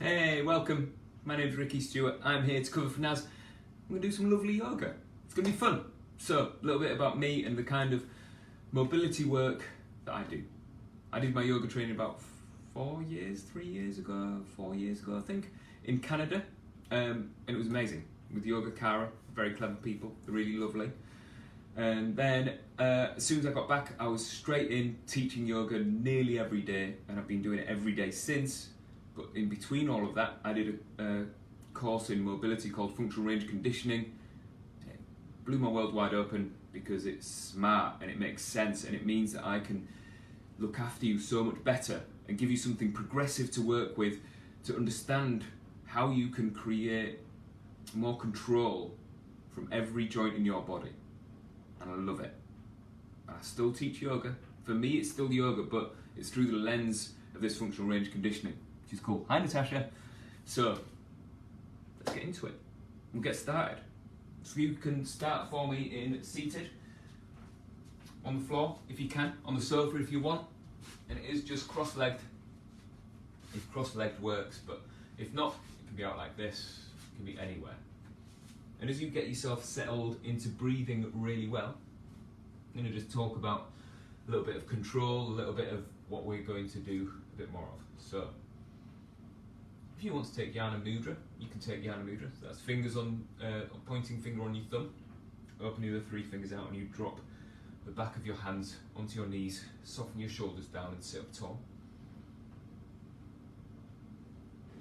Hey, welcome. My name's Ricky Stewart. I'm here to cover for Naz. I'm going to do some lovely yoga. It's going to be fun. So, a little bit about me and the kind of mobility work that I do. I did my yoga training about 4 years ago, I think, in Canada. And it was amazing. With Yoga Kara, very clever people, they're really lovely. And then as soon as I got back, I was straight in teaching yoga nearly every day, and I've been doing it every day since. But in between all of that, I did a course in mobility called Functional Range Conditioning. It blew my world wide open because it's smart and it makes sense, and it means that I can look after you so much better and give you something progressive to work with to understand how you can create more control from every joint in your body. And I love it. And I still teach yoga. For me, it's still yoga, but it's through the lens of this functional range conditioning, which is cool. Hi, Natasha. So, let's get into it. We'll get started. So you can start for me in seated, on the floor if you can, on the sofa if you want, and it is just cross-legged. If cross-legged works, but if not, it can be out like this, it can be anywhere. And as you get yourself settled into breathing really well, I'm going to just talk about a little bit of control, a little bit of what we're going to do a bit more of. So, if you want to take Jnana Mudra, you can take Jnana Mudra. So that's fingers on, pointing finger on your thumb. Open the other three fingers out and you drop the back of your hands onto your knees. Soften your shoulders down and sit up tall.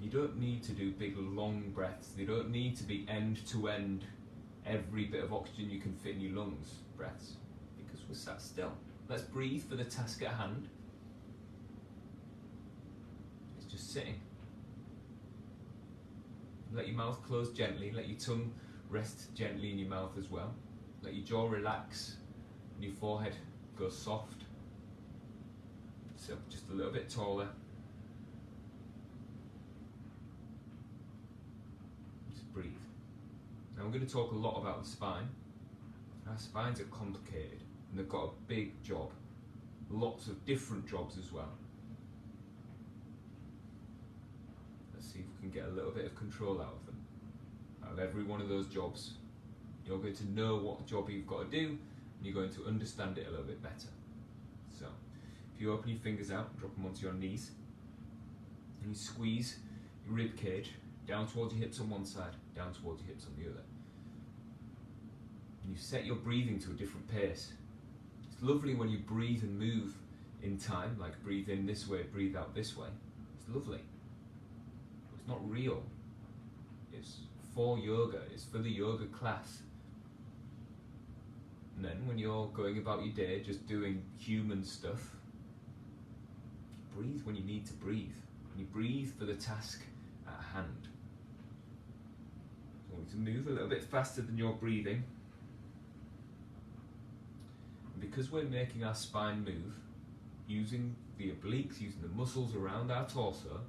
You don't need to do big long breaths. They don't need to be end to end, every bit of oxygen you can fit in your lungs breaths, because we're sat still. Let's breathe for the task at hand. It's just sitting. Let your mouth close gently, let your tongue rest gently in your mouth as well. Let your jaw relax and your forehead go soft. So just a little bit taller. Breathe. Now I'm going to talk a lot about the spine. Our spines are complicated and they've got a big job. Lots of different jobs as well. Let's see if we can get a little bit of control out of them. Out of every one of those jobs, you're going to know what job you've got to do and you're going to understand it a little bit better. So, if you open your fingers out, drop them onto your knees, and you squeeze your rib cage down towards your hips on one side, down towards your hips on the other. And you set your breathing to a different pace. It's lovely when you breathe and move in time, like breathe in this way, breathe out this way. It's lovely. But it's not real. It's for yoga, it's for the yoga class. And then when you're going about your day just doing human stuff, breathe when you need to breathe. And you breathe for the task at hand. So I want you to move a little bit faster than you're breathing. And because we're making our spine move, using the obliques, using the muscles around our torso,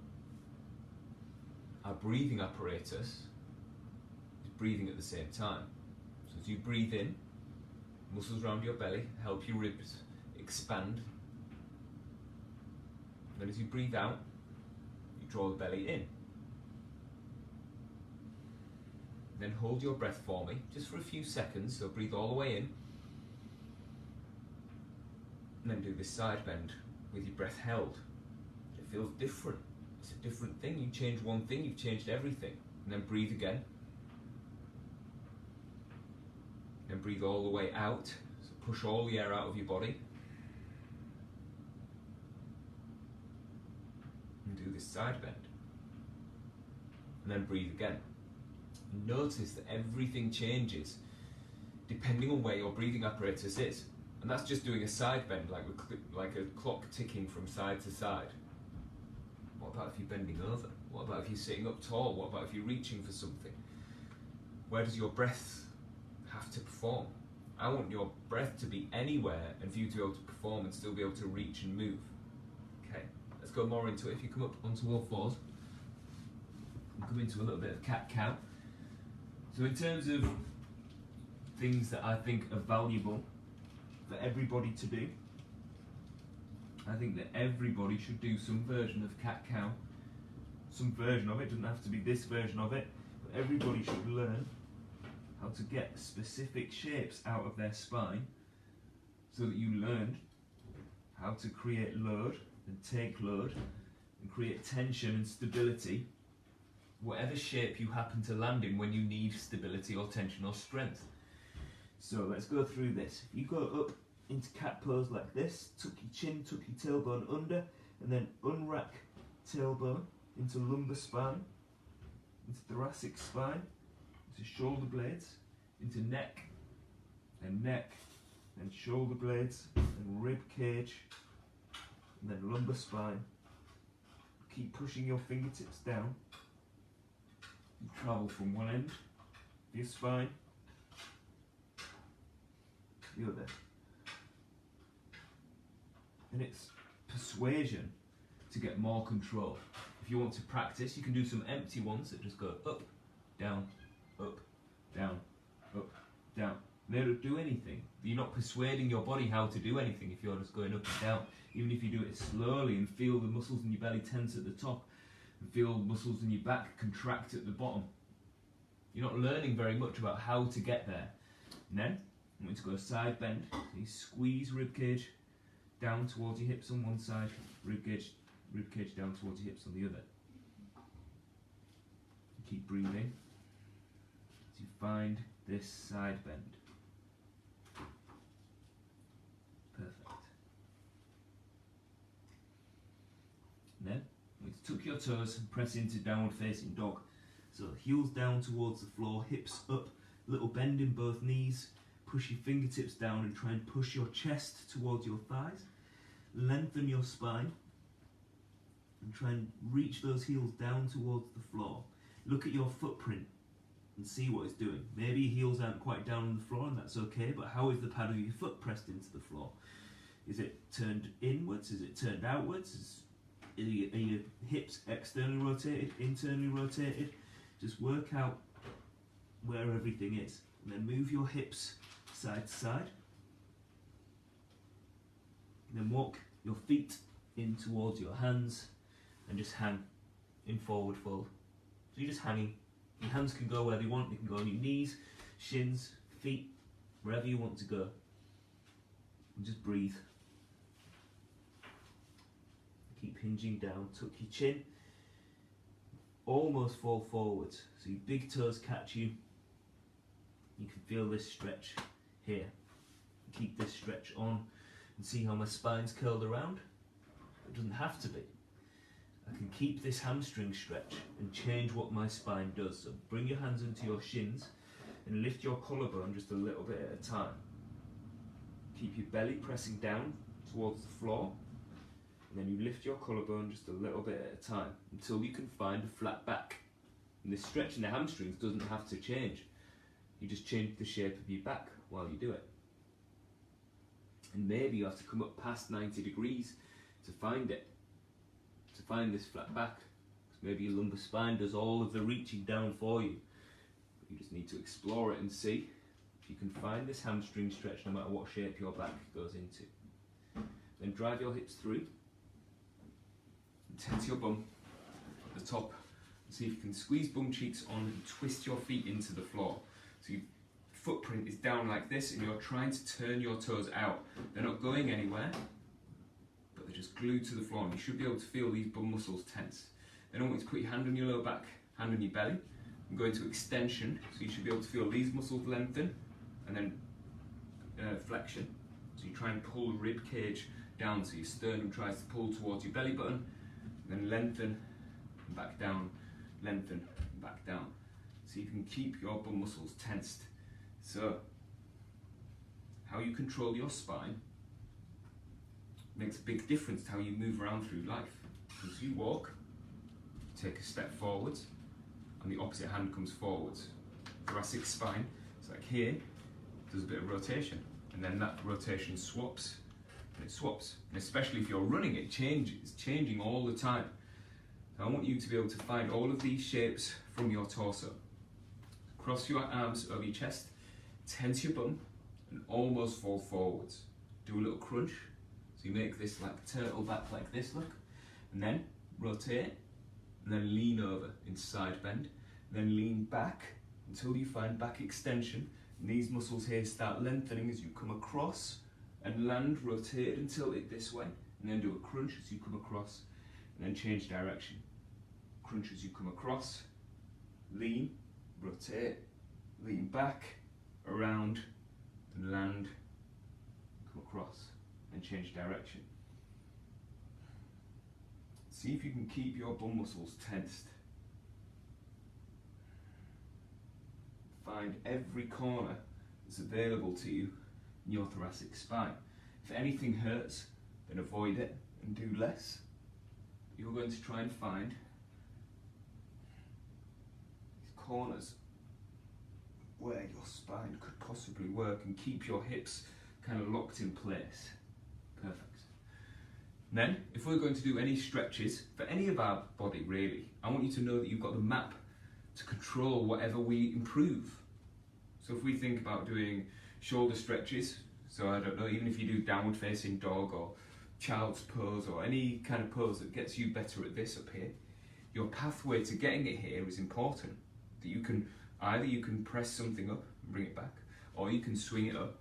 our breathing apparatus is breathing at the same time. So as you breathe in, muscles around your belly help your ribs expand. And then as you breathe out, you draw the belly in. Then hold your breath for me, just for a few seconds, so breathe all the way in. And then do this side bend with your breath held. It feels different. It's a different thing. You change one thing, you've changed everything. And then breathe again. And breathe all the way out, so push all the air out of your body. And do this side bend. And then breathe again. Notice that everything changes depending on where your breathing apparatus is. And that's just doing a side bend, like a clock ticking from side to side. What about if you're bending over? What about if you're sitting up tall? What about if you're reaching for something? Where does your breath have to perform? I want your breath to be anywhere and for you to be able to perform and still be able to reach and move. Okay, let's go more into it. If you come up onto all fours, we'll come into a little bit of cat-cow. So in terms of things that I think are valuable for everybody to do, I think that everybody should do some version of cat-cow some version of it. It doesn't have to be this version of it, but everybody should learn how to get specific shapes out of their spine so that you learn how to create load and take load and create tension and stability, whatever shape you happen to land in when you need stability or tension or strength. So let's go through this. If you go up into cat pose like this, tuck your chin, tuck your tailbone under, and then unrack tailbone into lumbar spine, into thoracic spine, into shoulder blades, into neck, and shoulder blades, and rib cage, and then lumbar spine. Keep pushing your fingertips down. You travel from one end of your spine to the other. And it's persuasion to get more control. If you want to practice, you can do some empty ones that just go up, down, up, down, up, down. They don't do anything. You're not persuading your body how to do anything if you're just going up and down. Even if you do it slowly and feel the muscles in your belly tense at the top and feel muscles in your back contract at the bottom. You're not learning very much about how to get there. And then, I'm going to go side bend. So you squeeze rib cage down towards your hips on one side, rib cage down towards your hips on the other. Keep breathing as you find this side bend. Perfect. And then, I'm going to tuck your toes and press into downward facing dog. So heels down towards the floor, hips up, little bend in both knees. Push your fingertips down and try and push your chest towards your thighs. Lengthen your spine and try and reach those heels down towards the floor. Look at your footprint and see what it's doing. Maybe your heels aren't quite down on the floor and that's okay, but how is the pad of your foot pressed into the floor? Is it turned inwards? Is it turned outwards? Are your hips externally rotated, internally rotated? Just work out where everything is. And then move your hips side to side. And then walk your feet in towards your hands and just hang in forward fold. So you're just hanging. Your hands can go where they want. They can go on your knees, shins, feet, wherever you want to go. And just breathe. Keep hinging down. Tuck your chin. Almost fall forwards. So your big toes catch you. You can feel this stretch here. Keep this stretch on and see how my spine's curled around. It doesn't have to be. I can keep this hamstring stretch and change what my spine does. So bring your hands into your shins and lift your collarbone just a little bit at a time. Keep your belly pressing down towards the floor, and then you lift your collarbone just a little bit at a time until you can find a flat back. And this stretch in the hamstrings doesn't have to change. You just change the shape of your back while you do it. And maybe you have to come up past 90 degrees to find it, to find this flat back. Because maybe your lumbar spine does all of the reaching down for you. But you just need to explore it and see if you can find this hamstring stretch no matter what shape your back goes into. Then drive your hips through. And tense your bum at the top. And see if you can squeeze bum cheeks on and twist your feet into the floor. So your footprint is down like this and you're trying to turn your toes out. They're not going anywhere, but they're just glued to the floor, and you should be able to feel these bum muscles tense. Then I want you to put your hand on your lower back, hand on your belly, and go into extension. So you should be able to feel these muscles lengthen, and then flexion. So you try and pull the rib cage down, so your sternum tries to pull towards your belly button, then lengthen, and back down, lengthen, and back down. So you can keep your bum muscles tensed. So, how you control your spine makes a big difference to how you move around through life. As you walk, take a step forwards, and the opposite hand comes forwards. Thoracic spine, it's like here, does a bit of rotation, and then that rotation swaps, and it swaps. And especially if you're running, it changes, it's changing all the time. So I want you to be able to find all of these shapes from your torso. Cross your arms over your chest, tense your bum, and almost fall forwards. Do a little crunch, so you make this like turtle back like this, look, and then rotate, and then lean over in side bend, then lean back until you find back extension, and these muscles here start lengthening as you come across, and land rotated and tilted this way, and then do a crunch as you come across, and then change direction. Crunch as you come across, lean, rotate, lean back, around, and land, come across, and change direction. See if you can keep your bum muscles tensed. Find every corner that's available to you in your thoracic spine. If anything hurts, then avoid it and do less. You're going to try and find these corners where your spine could possibly work and keep your hips kind of locked in place. Perfect. Then, if we're going to do any stretches for any of our body really, I want you to know that you've got the map to control whatever we improve. So if we think about doing shoulder stretches, so I don't know, even if you do downward facing dog or child's pose or any kind of pose that gets you better at this up here, your pathway to getting it here is important. That you can, either you can press something up and bring it back, or you can swing it up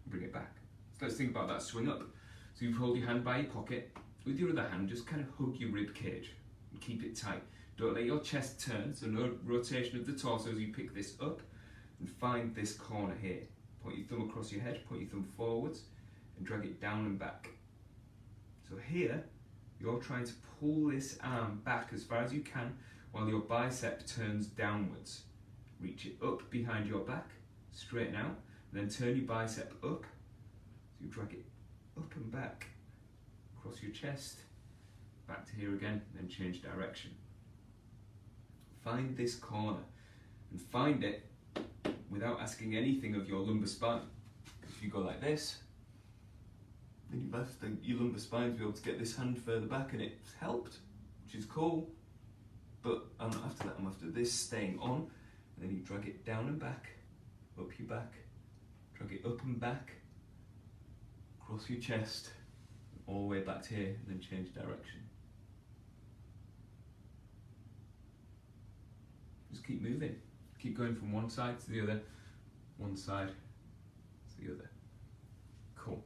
and bring it back. So let's think about that swing up. So you hold your hand by your pocket, with your other hand just kind of hug your rib cage and keep it tight. Don't let your chest turn, so no rotation of the torso as you pick this up, and find this corner here. Point your thumb across your head, point your thumb forwards, and drag it down and back. So here, you're trying to pull this arm back as far as you can while your bicep turns downwards. Reach it up behind your back, straighten out, and then turn your bicep up. So you drag it up and back, across your chest, back to here again, then change direction. Find this corner, and find it without asking anything of your lumbar spine. If you go like this, then your lumbar spine to be able to get this hand further back, and it's helped, which is cool. But I'm not after that, I'm after this staying on, and then you drag it down and back, up your back, drag it up and back, across your chest, all the way back to here, and then change direction. Just keep moving. Keep going from one side to the other, one side to the other. Cool.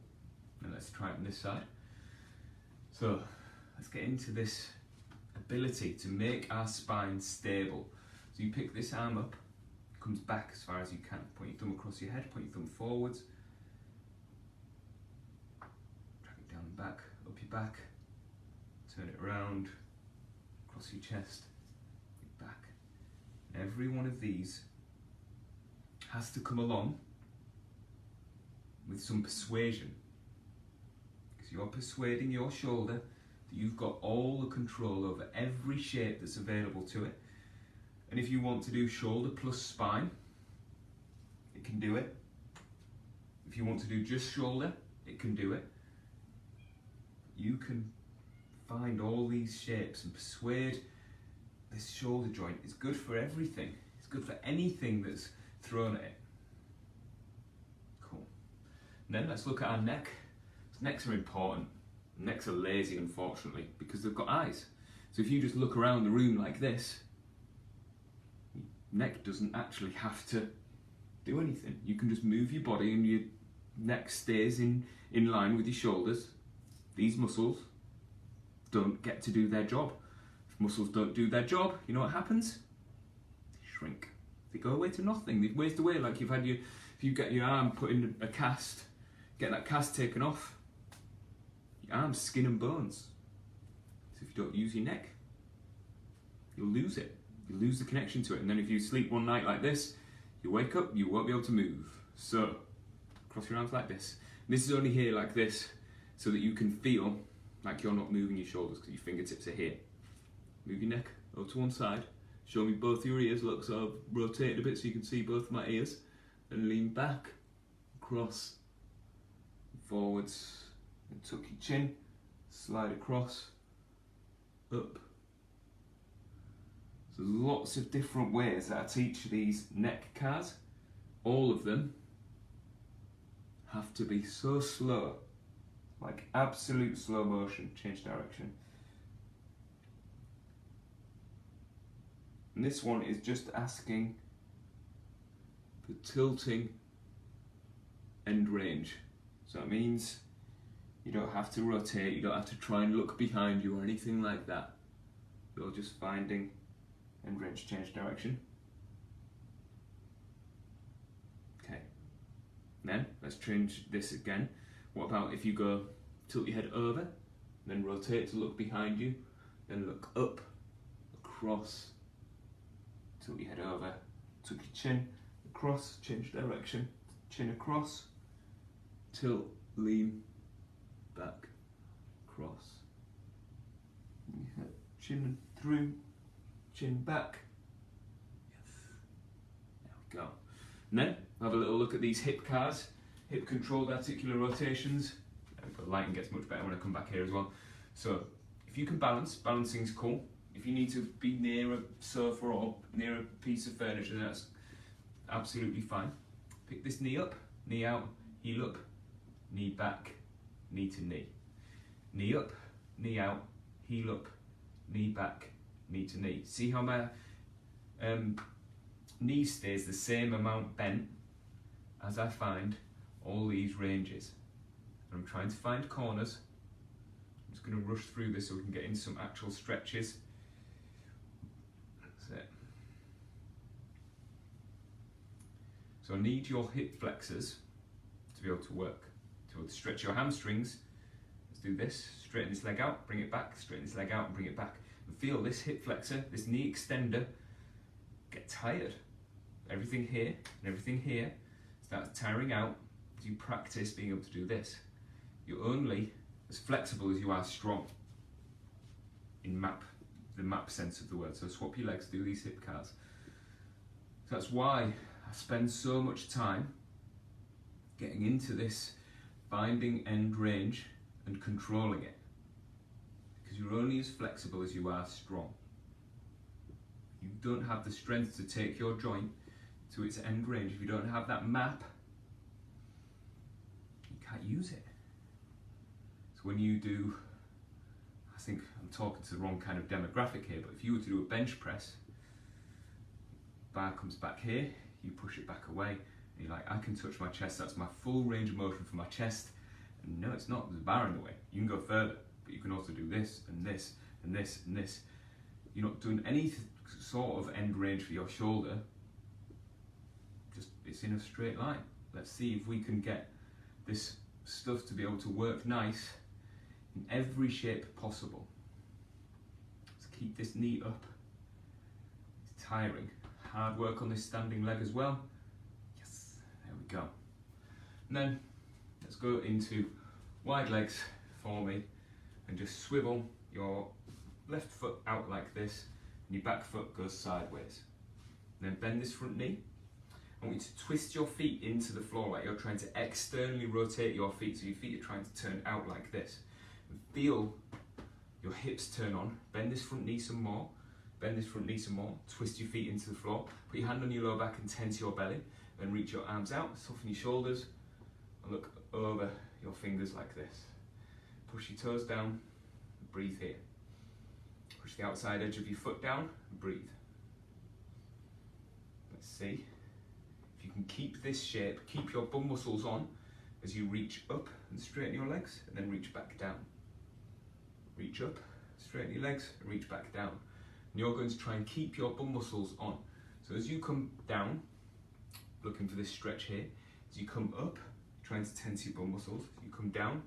Now let's try it on this side. So let's get into this ability to make our spine stable. So you pick this arm up, comes back as far as you can. Point your thumb across your head, point your thumb forwards. Drag it down and back, up your back. Turn it around, across your chest, back. Every one of these has to come along with some persuasion, because you're persuading your shoulder that you've got all the control over every shape that's available to it. And if you want to do shoulder plus spine, it can do it. If you want to do just shoulder, it can do it. You can find all these shapes and persuade this shoulder joint is good for everything. It's good for anything that's thrown at it. Cool. And then let's look at our neck. Necks are important. Necks are lazy, unfortunately, because they've got eyes. So if you just look around the room like this, neck doesn't actually have to do anything. You can just move your body and your neck stays in line with your shoulders. These muscles don't get to do their job. If muscles don't do their job, you know what happens? They shrink. They go away to nothing. They waste away like if you get your arm put in a cast, get that cast taken off, your arm's skin and bones. So if you don't use your neck, you'll lose it. You'll lose the connection to it. And then if you sleep one night like this, you wake up, you won't be able to move. So, cross your arms like this. And this is only here like this, so that you can feel like you're not moving your shoulders because your fingertips are here. Move your neck over to one side. Show me both your ears. Look, so I've rotated a bit so you can see both my ears. Then lean back, across, forwards, and tuck your chin, slide across, up. So there's lots of different ways that I teach these neck cars. All of them have to be so slow, like absolute slow motion. Change direction. And this one is just asking for tilting end range. So that means you don't have to rotate, you don't have to try and look behind you or anything like that. You're just finding end range change direction. Okay. Then let's change this again. What about if you go tilt your head over, then rotate to look behind you, then look up, across, tilt your head over, tuck your chin, across, change direction, chin across, tilt, lean, back, cross. Chin through, chin back. Yes. There we go. And then have a little look at these hip cars, hip controlled articular rotations. The lighting gets much better when I come back here as well. So if you can balance, balancing's cool. If you need to be near a sofa or near a piece of furniture, that's absolutely fine. Pick this knee up, knee out, heel up, knee back, knee to knee. Knee up, knee out, heel up, knee back, knee to knee. See how my knee stays the same amount bent as I find all these ranges. I'm trying to find corners. I'm just going to rush through this so we can get into some actual stretches. That's it. So I need your hip flexors to be able to work. To be able to stretch your hamstrings, let's do this. Straighten this leg out, bring it back, straighten this leg out and bring it back. And feel this hip flexor, this knee extender, get tired. Everything here and everything here starts tiring out as you practice being able to do this. You're only as flexible as you are strong in the map sense of the word. So swap your legs, do these hip cars. So that's why I spend so much time getting into this finding end range and controlling it. Because you're only as flexible as you are strong. You don't have the strength to take your joint to its end range. If you don't have that map, you can't use it. So when you do, I think I'm talking to the wrong kind of demographic here, but if you were to do a bench press, bar comes back here, you push it back away, and you're like, I can touch my chest, that's my full range of motion for my chest. And no, it's not, there's a bar in the way. You can go further, but you can also do this, and this, and this, and this. You're not doing any sort of end range for your shoulder, just it's in a straight line. Let's see if we can get this stuff to be able to work nice in every shape possible. Let's keep this knee up. It's tiring. Hard work on this standing leg as well. Yes, there we go. And then let's go into wide legs for me and just swivel your left foot out like this and your back foot goes sideways. And then bend this front knee. I want you to twist your feet into the floor like you're trying to externally rotate your feet, so your feet are trying to turn out like this. And feel your hips turn on. Bend this front knee some more. Bend this front knee some more. Twist your feet into the floor. Put your hand on your lower back and tense your belly. Then reach your arms out, soften your shoulders, and look over your fingers like this. Push your toes down, breathe here. Push the outside edge of your foot down, and breathe. Let's see. If you can keep this shape, keep your bum muscles on as you reach up and straighten your legs, and then reach back down. Reach up, straighten your legs, and reach back down. And you're going to try and keep your bum muscles on. So as you come down, looking for this stretch here, as you come up, trying to tense your bum muscles, as you come down.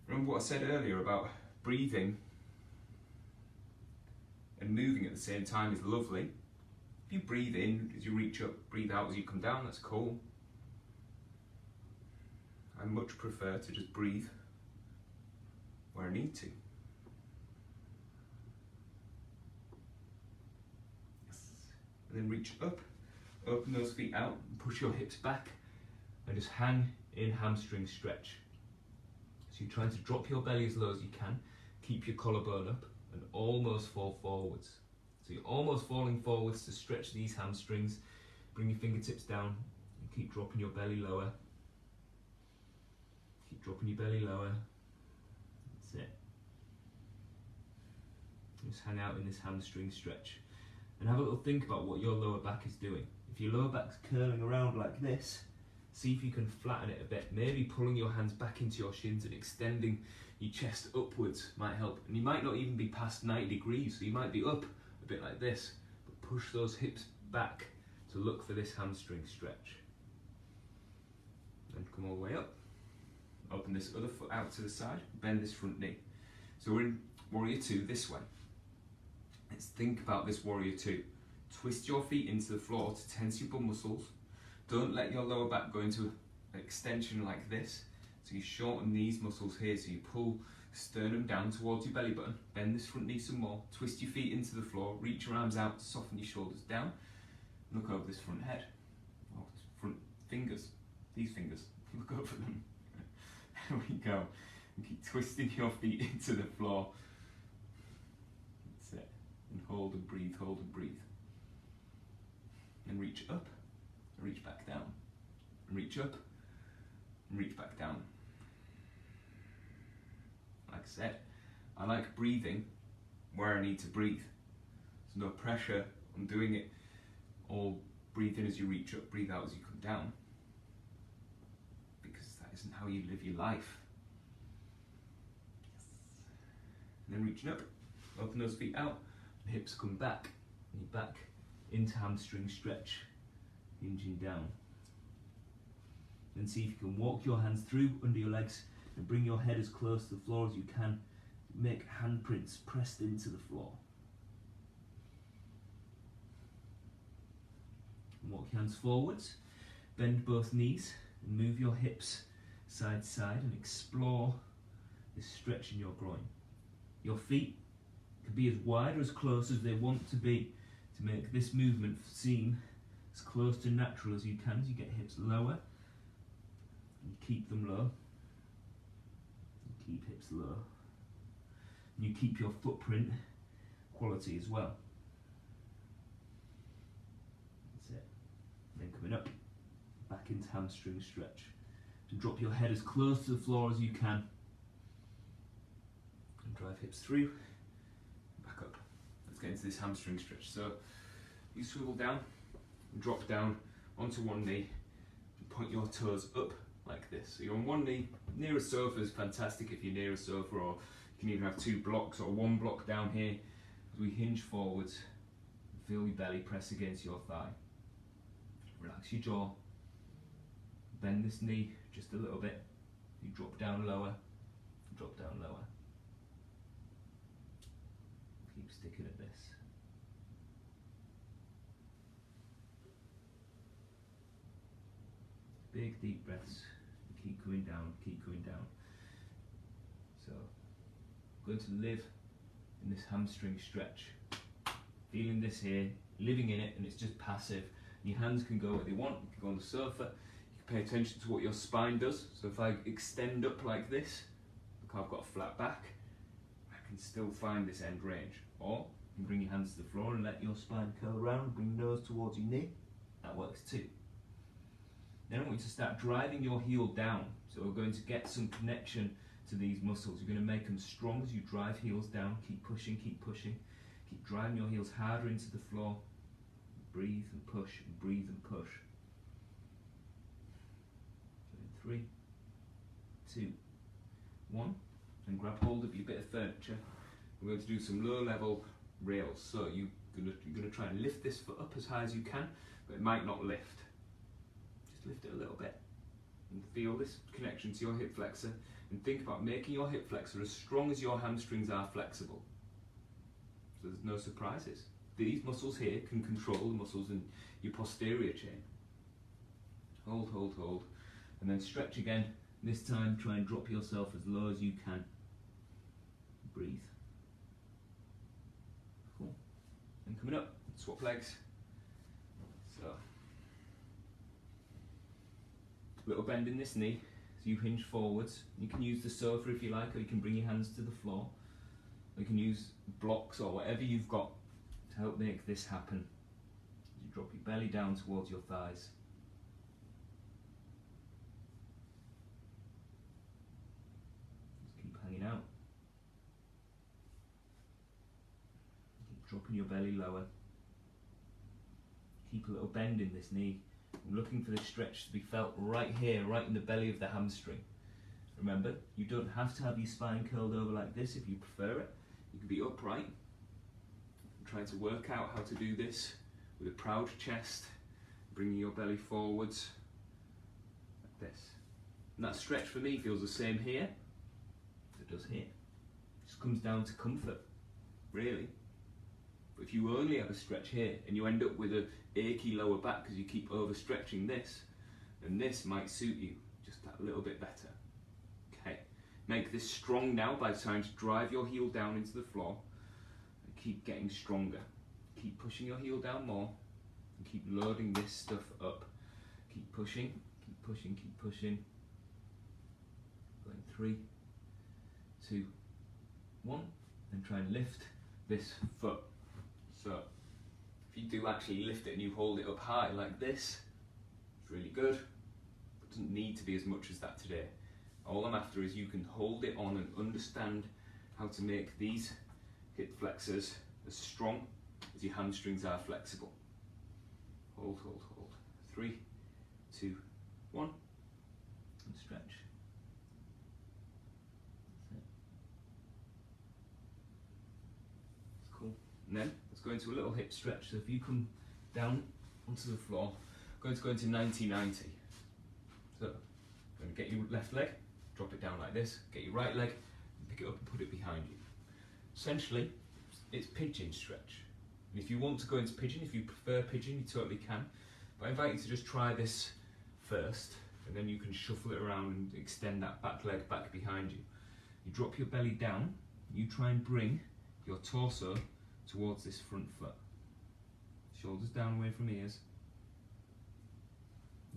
Remember what I said earlier about breathing and moving at the same time is lovely. If you breathe in as you reach up, breathe out as you come down, that's cool. I much prefer to just breathe where I need to. Yes. And then reach up, open those feet out, and push your hips back, and just hang in hamstring stretch. So you're trying to drop your belly as low as you can, keep your collarbone up, and almost fall forwards. So you're almost falling forwards to stretch these hamstrings. Bring your fingertips down and keep dropping your belly lower. Keep dropping your belly lower. That's it. Just hang out in this hamstring stretch. And have a little think about what your lower back is doing. If your lower back's curling around like this, see if you can flatten it a bit. Maybe pulling your hands back into your shins and extending your chest upwards might help. And you might not even be past 90 degrees, so you might be up a bit like this. But push those hips back to look for this hamstring stretch. Then come all the way up. Open this other foot out to the side, bend this front knee. So we're in Warrior 2 this way. Let's think about this Warrior 2. Twist your feet into the floor to tense your bum muscles. Don't let your lower back go into an extension like this. So you shorten these muscles here, so you pull the sternum down towards your belly button, bend this front knee some more, twist your feet into the floor, reach your arms out, soften your shoulders down, look over this front head, or front fingers, these fingers, look over them. There we go. And keep twisting your feet into the floor. That's it. And hold and breathe, hold and breathe. And reach up, and reach back down. And reach up, and reach back down. Like I said, I like breathing where I need to breathe. There's no pressure on doing it all. Breathe in as you reach up, breathe out as you come down. Because that isn't how you live your life. And then reaching up, open those feet out, and hips come back, and you're back into hamstring stretch, hinging down. Then see if you can walk your hands through under your legs and bring your head as close to the floor as you can. Make handprints pressed into the floor. And walk your hands forwards, bend both knees, and move your hips side to side and explore this stretch in your groin. Your feet can be as wide or as close as they want to be to make this movement seem as close to natural as you can as you get hips lower and keep them low. And keep hips low. And you keep your footprint quality as well. That's it. Then coming up, back into hamstring stretch. And drop your head as close to the floor as you can. And drive hips through, back up. Let's get into this hamstring stretch. So you swivel down and drop down onto one knee and point your toes up like this. So you're on one knee, near a sofa is fantastic if you're near a sofa, or you can either have two blocks or one block down here. As we hinge forwards, feel your belly press against your thigh. Relax your jaw, bend this knee just a little bit. You drop down lower, drop down lower. Keep sticking at this. Big deep breaths. Keep going down, keep going down. So, going to live in this hamstring stretch. Feeling this here, living in it, and it's just passive. Your hands can go where they want. You can go on the sofa. You can pay attention to what your spine does. So if I extend up like this, look, I've got a flat back, I can still find this end range. Or you can bring your hands to the floor and let your spine curl around, bring your nose towards your knee. That works too. Then I want you to start driving your heel down. So we're going to get some connection to these muscles. You're going to make them strong as you drive heels down. Keep pushing, keep pushing. Keep driving your heels harder into the floor. Breathe and push, and breathe and push. So in 3, 2, 1. And grab hold of your bit of furniture. We're going to do some low level rails. So you're going to try and lift this foot up as high as you can, but it might not lift. Just lift it a little bit and feel this connection to your hip flexor, and think about making your hip flexor as strong as your hamstrings are flexible. So there's no surprises. These muscles here can control the muscles in your posterior chain. Hold, hold, hold, and then stretch again. This time try and drop yourself as low as you can. Breathe. Cool. And coming up, swap legs. So, little bend in this knee, so you hinge forwards. You can use the sofa if you like, or you can bring your hands to the floor. Or you can use blocks or whatever you've got to help make this happen. You drop your belly down towards your thighs. Just keep hanging out. dropping your belly lower. Keep a little bend in this knee. I'm looking for this stretch to be felt right here, right in the belly of the hamstring. Remember, you don't have to have your spine curled over like this if you prefer it. You can be upright. I'm trying to work out how to do this with a proud chest, bringing your belly forwards like this. And that stretch for me feels the same here as it does here. It just comes down to comfort, really. But if you only have a stretch here and you end up with an achy lower back because you keep overstretching this, then this might suit you just that little bit better. Okay, make this strong now by trying to drive your heel down into the floor and keep getting stronger. Keep pushing your heel down more and keep loading this stuff up. Keep pushing, keep pushing, keep pushing. Going 3, 2, 1, and try and lift this foot. So if you do actually lift it and you hold it up high like this, it's really good. It doesn't need to be as much as that today. All I'm after is you can hold it on and understand how to make these hip flexors as strong as your hamstrings are flexible. Hold, hold, hold. 3, 2, 1, and stretch. That's it. That's cool. And then let's go into a little hip stretch. So if you come down onto the floor, I'm going to go into 90-90. So I'm going to get your left leg, drop it down like this, get your right leg, and pick it up and put it behind you. Essentially, it's pigeon stretch. And if you want to go into pigeon, if you prefer pigeon, you totally can. But I invite you to just try this first, and then you can shuffle it around and extend that back leg back behind you. You drop your belly down, you try and bring your torso towards this front foot. Shoulders down away from ears.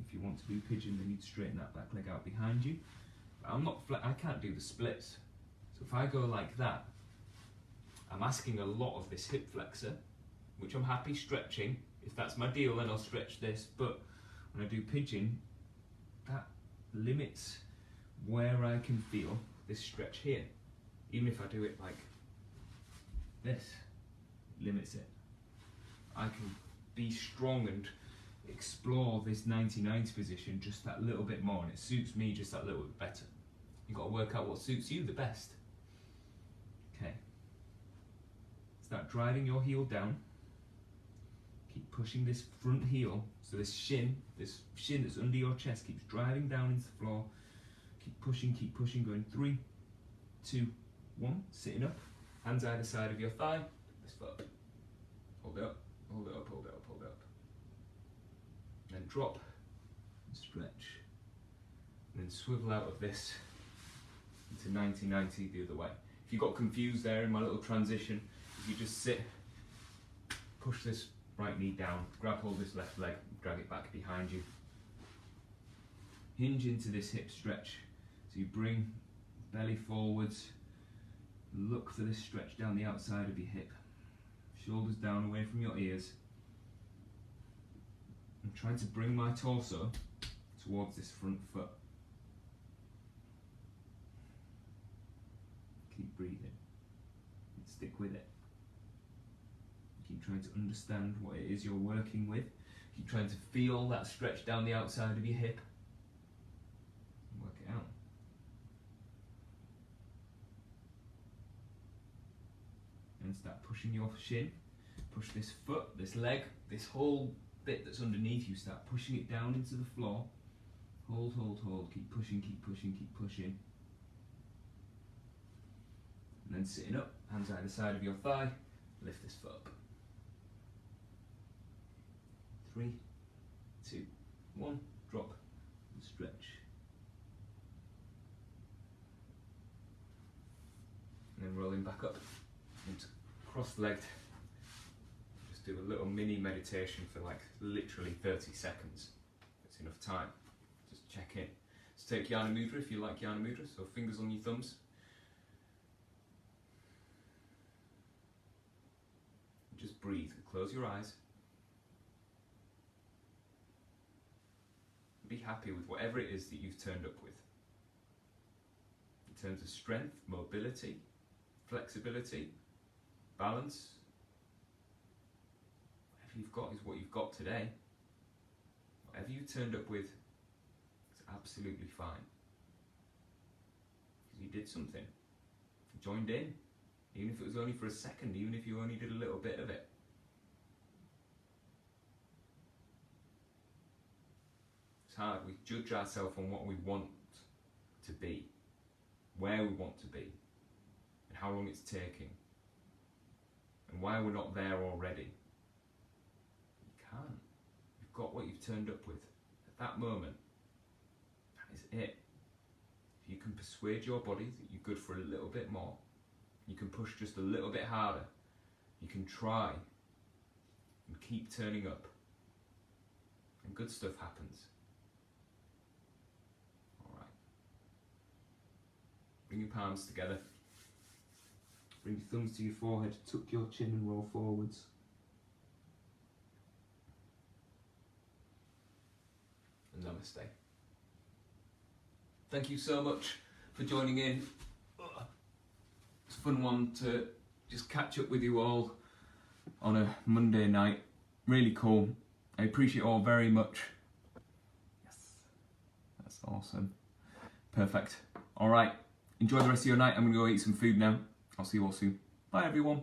If you want to do pigeon, then you'd straighten that back leg out behind you. But I can't do the splits. So if I go like that, I'm asking a lot of this hip flexor, which I'm happy stretching. If that's my deal, then I'll stretch this. But when I do pigeon, that limits where I can feel this stretch here. Even if I do it like this, it limits it. I can be strong and explore this 90-90 position just that little bit more, and it suits me just that little bit better. You've got to work out what suits you the best. Okay. Start driving your heel down. Keep pushing this front heel, so this shin that's under your chest keeps driving down into the floor. Keep pushing, going 3, 2, 1, sitting up. Hands either side of your thigh, this foot up. Hold it up, hold it up, hold it up, hold it up. Then drop and stretch. And then swivel out of this into 90-90 the other way. If you got confused there in my little transition, if you just sit, push this right knee down, grab hold of this left leg, drag it back behind you. Hinge into this hip stretch. So you bring belly forwards, look for this stretch down the outside of your hip. Shoulders down away from your ears. I'm trying to bring my torso towards this front foot. Keep breathing. And stick with it. Keep trying to understand what it is you're working with. Keep trying to feel that stretch down the outside of your hip. And work it out. And start pushing your shin. Push this foot, this leg, this whole bit that's underneath you, start pushing it down into the floor. Hold, hold, hold. Keep pushing, keep pushing, keep pushing. And then sitting up, hands either side of your thigh, lift this foot up. 3, 2, 1, drop and stretch. And then rolling back up and cross-legged. Just do a little mini meditation for like literally 30 seconds. It's enough time. Just check in. So take Jnana Mudra if you like Jnana Mudra, so fingers on your thumbs. Just breathe and close your eyes. Be happy with whatever it is that you've turned up with. In terms of strength, mobility, flexibility, balance, you've got is what you've got today. Whatever you turned up with is absolutely fine. Because you did something. You joined in. Even if it was only for a second, even if you only did a little bit of it. It's hard. We judge ourselves on what we want to be, where we want to be, and how long it's taking, and why we're not there already. You can't. You've got what you've turned up with at that moment. That is it. If you can persuade your body that you're good for a little bit more, you can push just a little bit harder, you can try and keep turning up, and good stuff happens. Alright. Bring your palms together. Bring your thumbs to your forehead, tuck your chin and roll forwards. And namaste. Thank you so much for joining in. It's a fun one to just catch up with you all on a Monday night. Really cool. I appreciate you all very much. Yes, that's awesome. Perfect. Alright, enjoy the rest of your night. I'm going to go eat some food now. I'll see you all soon. Bye everyone.